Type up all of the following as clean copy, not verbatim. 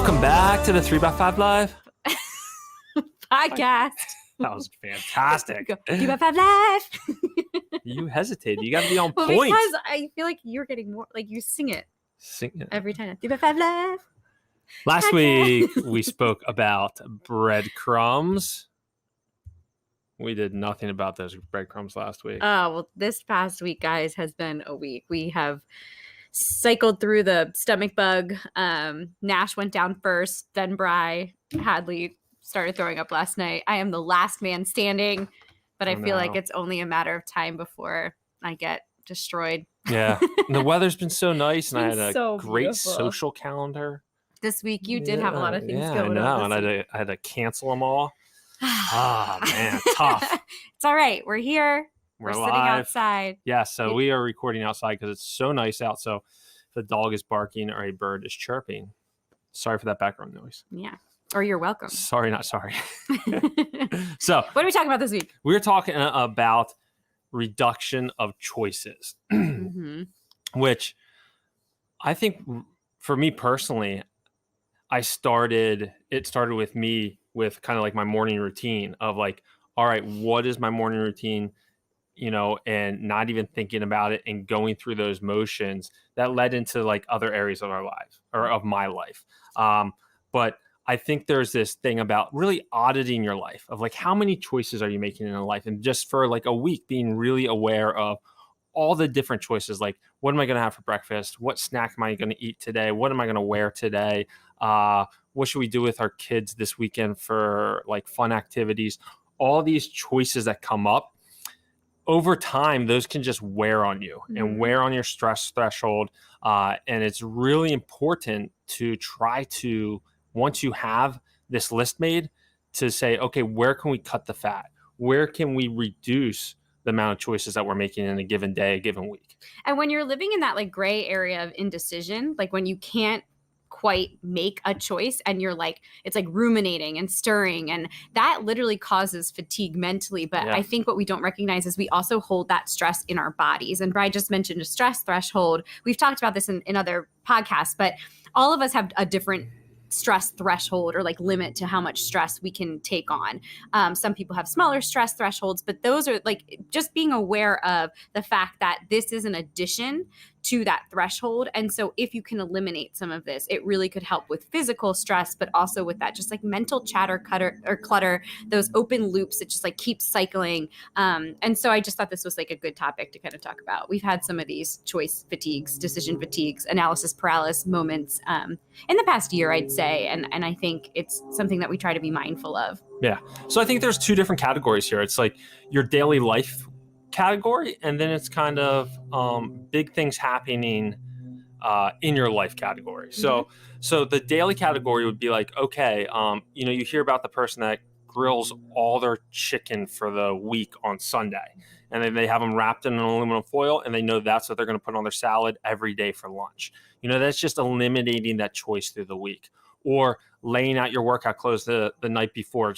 Welcome back to the 3x5 Live podcast. That was fantastic. 3x5 Live. You hesitated. You got to be on Well, point. because I feel like you're getting more, like you sing it every time. 3x5 Live. Last week, we spoke about breadcrumbs. We did nothing about those breadcrumbs last week. Oh, well, this past week, guys, has been a week. We have cycled through the stomach bug. Nash went down first. Then Bri Hadley started throwing up last night. I am the last man standing, but I feel like it's only a matter of time before I get destroyed. Yeah. The weather's been so nice, and I had a so great beautiful. social calendar. This week, you did have a lot of things going And on. I had to cancel them all. Oh, man, tough. It's all right. We're here. We're sitting outside. Yeah, so we are recording outside because it's so nice out. So if a dog is barking or a bird is chirping, sorry for that background noise. Yeah. Or you're welcome. Sorry, not sorry. So what are we talking about this week? We're talking about reduction of choices, which I think for me personally, it started with me with kind of like my morning routine of like, all right, what is my morning routine? And not even thinking about it and going through those motions that led into like other areas of our lives or of my life. But I think there's this thing about really auditing your life of like, how many choices are you making in a life? And just for like a week, being really aware of all the different choices. Like, what am I going to have for breakfast? What snack am I going to eat today? What am I going to wear today? What should we do with our kids this weekend for like fun activities? All these choices that come up over time, those can just wear on you and wear on your stress threshold. And it's really important to try to, once you have this list made, to say, okay, where can we cut the fat? Where can we reduce the amount of choices that we're making in a given day, a given week? And when you're living in that like gray area of indecision, like when you can't quite make a choice and you're like, it's like ruminating and stirring, and that literally causes fatigue mentally. But I think what we don't recognize is we also hold that stress in our bodies. And Bryan just mentioned a stress threshold. We've talked about this in other podcasts, but all of us have a different stress threshold or like limit to how much stress we can take on. Some people have smaller stress thresholds, but those are like just being aware of the fact that this is an addition to that threshold. And so if you can eliminate some of this, it really could help with physical stress, but also with that just like mental clutter, those open loops that just like keep cycling. And so I just thought this was like a good topic to kind of talk about. We've had some of these choice fatigues, decision fatigues, analysis paralysis moments in the past year, I'd say. And I think it's something that we try to be mindful of. Yeah. So I think there's two different categories here. It's like your daily life category, and then it's kind of big things happening in your life category. So the daily category would be like, okay, you hear about the person that grills all their chicken for the week on Sunday, and then they have them wrapped in an aluminum foil, and they know that's what they're going to put on their salad every day for lunch. That's just eliminating that choice through the week. Or laying out your workout clothes the night before,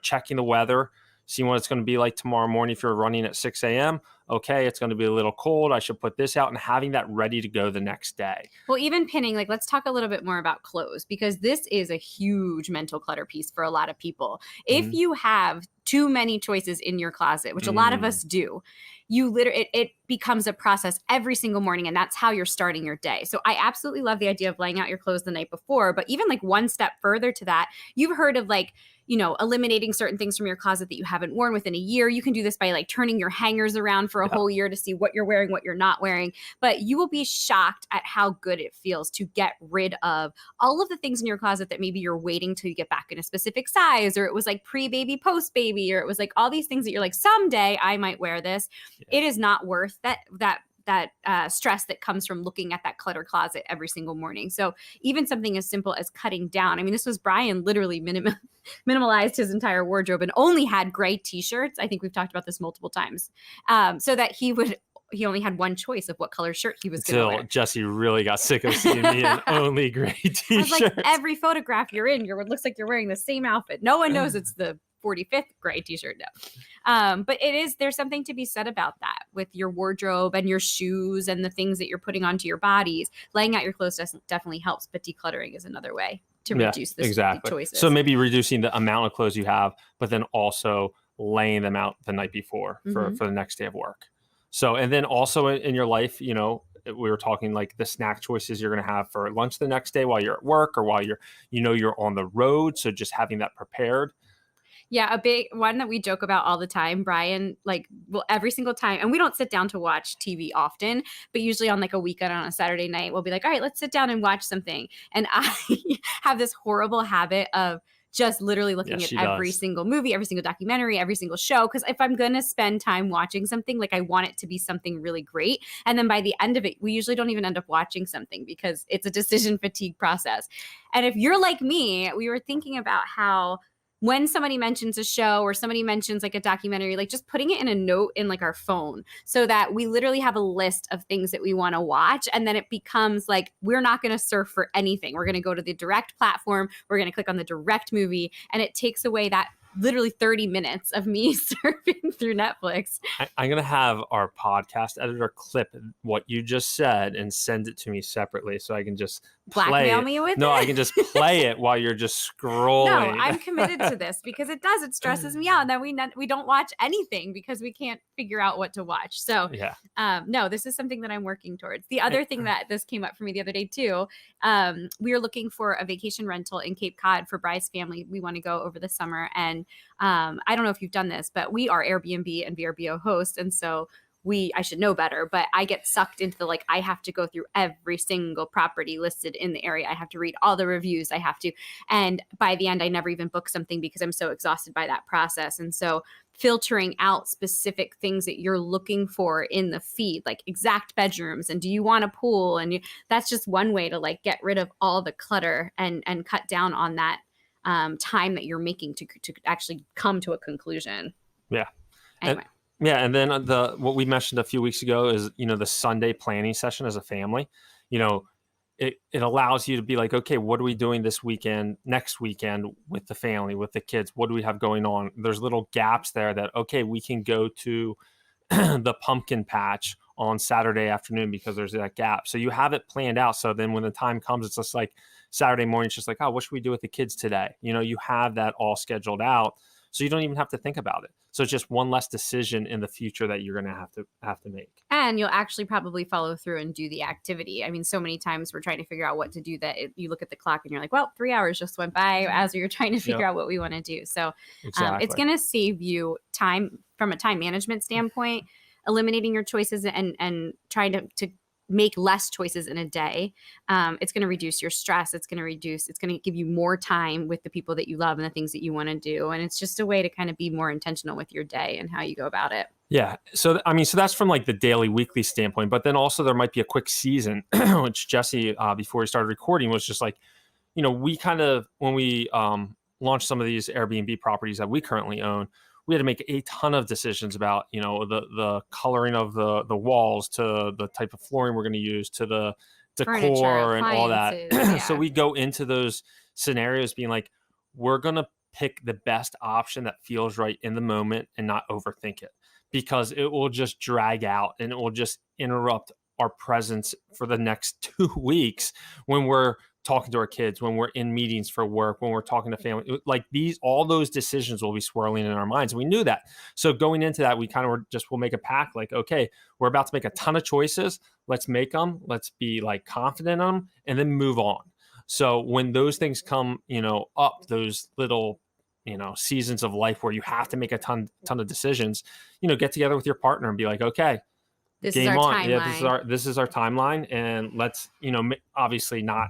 checking the weather, seeing what it's going to be like tomorrow morning. If you're running at 6 a.m., okay, it's going to be a little cold. I should put this out, and having that ready to go the next day. Well, even pinning, like, let's talk a little bit more about clothes, because this is a huge mental clutter piece for a lot of people. If you have too many choices in your closet, which a lot of us do, it becomes a process every single morning, and that's how you're starting your day. So I absolutely love the idea of laying out your clothes the night before, but even like one step further to that, you've heard of like, eliminating certain things from your closet that you haven't worn within a year. You can do this by like turning your hangers around for a whole year to see what you're wearing, what you're not wearing. But you will be shocked at how good it feels to get rid of all of the things in your closet that maybe you're waiting till you get back in a specific size, or it was like pre-baby, post-baby, or it was like all these things that you're like, someday I might wear this. Yeah. It is not worth that stress that comes from looking at that clutter closet every single morning. So even something as simple as cutting down. I mean, this was Bryan literally minimalized his entire wardrobe and only had gray t-shirts. I think we've talked about this multiple times. So that he only had one choice of what color shirt he was going to wear. Until Jessie really got sick of seeing me in only gray t-shirts. I was like, every photograph you're in, it looks like you're wearing the same outfit. No one knows it's the 45th gray t-shirt. No. But there's something to be said about that with your wardrobe and your shoes and the things that you're putting onto your bodies. Laying out your clothes definitely helps, but decluttering is another way. to reduce the choices. So maybe reducing the amount of clothes you have, but then also laying them out the night before for the next day of work. So, and then also in your life, you know, we were talking like the snack choices you're going to have for lunch the next day while you're at work or while you're on the road. So just having that prepared. Yeah, a big one that we joke about all the time, Bryan, like, well, every single time, and we don't sit down to watch TV often, but usually on like a weekend on a Saturday night, we'll be like, all right, let's sit down and watch something. And I have this horrible habit of just literally looking at every single movie, every single documentary, every single show. Because if I'm going to spend time watching something, like I want it to be something really great. And then by the end of it, we usually don't even end up watching something because it's a decision fatigue process. And if you're like me, we were thinking about how when somebody mentions a show or somebody mentions like a documentary, like just putting it in a note in like our phone so that we literally have a list of things that we want to watch. And then it becomes like, we're not going to surf for anything. We're going to go to the direct platform. We're going to click on the direct movie. And it takes away that literally 30 minutes of me surfing through Netflix. I'm going to have our podcast editor clip what you just said and send it to me separately so I can just blackmail me with it? No, I can just play it while you're just scrolling. No, I'm committed to this because it stresses me out. And then we don't watch anything because we can't figure out what to watch. So no, this is something that I'm working towards. The other thing that this came up for me the other day too, we were looking for a vacation rental in Cape Cod for Bry's family. We want to go over the summer. And I don't know if you've done this, but we are Airbnb and VRBO hosts. And so I should know better, but I get sucked into the, like, I have to go through every single property listed in the area. I have to read all the reviews. And by the end, I never even book something because I'm so exhausted by that process. And so filtering out specific things that you're looking for in the feed, like exact bedrooms, and do you want a pool? And that's just one way to like get rid of all the clutter and cut down on that time that you're making to actually come to a conclusion. Yeah. Anyway. And then what we mentioned a few weeks ago is, you know, the Sunday planning session as a family. You know, it allows you to be like, okay, what are we doing next weekend with the family, with the kids? What do we have going on? There's little gaps there that, okay, we can go to the pumpkin patch on Saturday afternoon because there's that gap. So you have it planned out. So then when the time comes, it's just like Saturday morning, it's just like, oh, what should we do with the kids today? You know, you have that all scheduled out. So you don't even have to think about it. So it's just one less decision in the future that you're going to have to make. And you'll actually probably follow through and do the activity. I mean, so many times we're trying to figure out what to do that you look at the clock and you're like, well, 3 hours just went by as you're trying to figure out what we want to do. So it's going to save you time from a time management standpoint, eliminating your choices and trying to make less choices in a day. It's going to reduce your stress. It's going to give you more time with the people that you love and the things that you want to do. And it's just a way to kind of be more intentional with your day and how you go about it. Yeah. So, I mean, so that's from like the daily, weekly standpoint, but then also there might be a quick season, which Jessie, before we started recording, was just like, you know, we kind of, when we launched some of these Airbnb properties that we currently own, we had to make a ton of decisions about, you know, the coloring of the walls, to the type of flooring we're going to use, to the decor furniture, and all that. Yeah. So we go into those scenarios being like, we're going to pick the best option that feels right in the moment and not overthink it, because it will just drag out and it will just interrupt our presence for the next 2 weeks when we're talking to our kids, when we're in meetings for work, when we're talking to family. Like all those decisions will be swirling in our minds. We knew that. So going into that, we kind of we'll make a pact, like, okay, we're about to make a ton of choices. Let's make them. Let's be like confident in them and then move on. So when those things come, you know, up, those little, you know, seasons of life where you have to make a ton of decisions, you know, get together with your partner and be like, okay, this is our timeline. Yeah, this is our timeline. And let's, you know, obviously not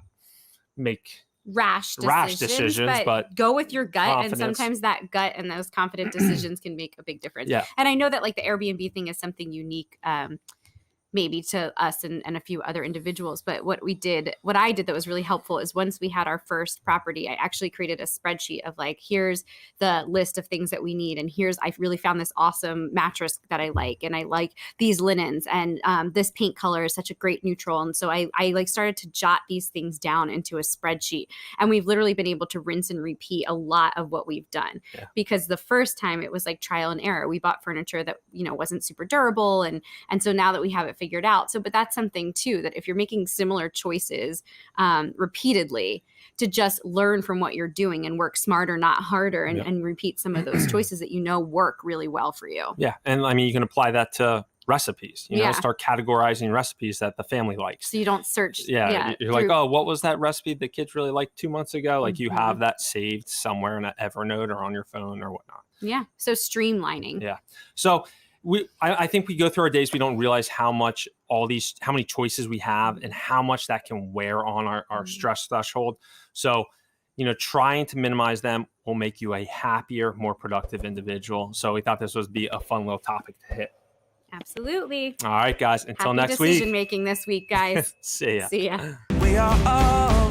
make rash decisions, but go with your gut. Confidence. And sometimes that gut and those confident decisions can make a big difference. Yeah. And I know that like the Airbnb thing is something unique, maybe to us and a few other individuals. But what I did that was really helpful is once we had our first property, I actually created a spreadsheet of like, here's the list of things that we need. And I really found this awesome mattress that I like. And I like these linens, and this paint color is such a great neutral. And so I like started to jot these things down into a spreadsheet. And we've literally been able to rinse and repeat a lot of what we've done, because the first time it was like trial and error. We bought furniture that, you know, wasn't super durable. And so now that we have it figured out. So, but that's something too, that if you're making similar choices repeatedly, to just learn from what you're doing and work smarter, not harder, and repeat some of those choices that work really well for you. Yeah. And I mean, you can apply that to recipes, start categorizing recipes that the family likes. So you don't search. You're like, oh, what was that recipe the kids really liked 2 months ago? Like you have that saved somewhere in an Evernote or on your phone or whatnot. Yeah. So streamlining. Yeah. So I think we go through our days, we don't realize how many choices we have and how much that can wear on our stress threshold. So, trying to minimize them will make you a happier, more productive individual. So we thought this would be a fun little topic to hit. Absolutely. All right, guys. Until next week. Decision making this week, guys. See ya. See ya. We are all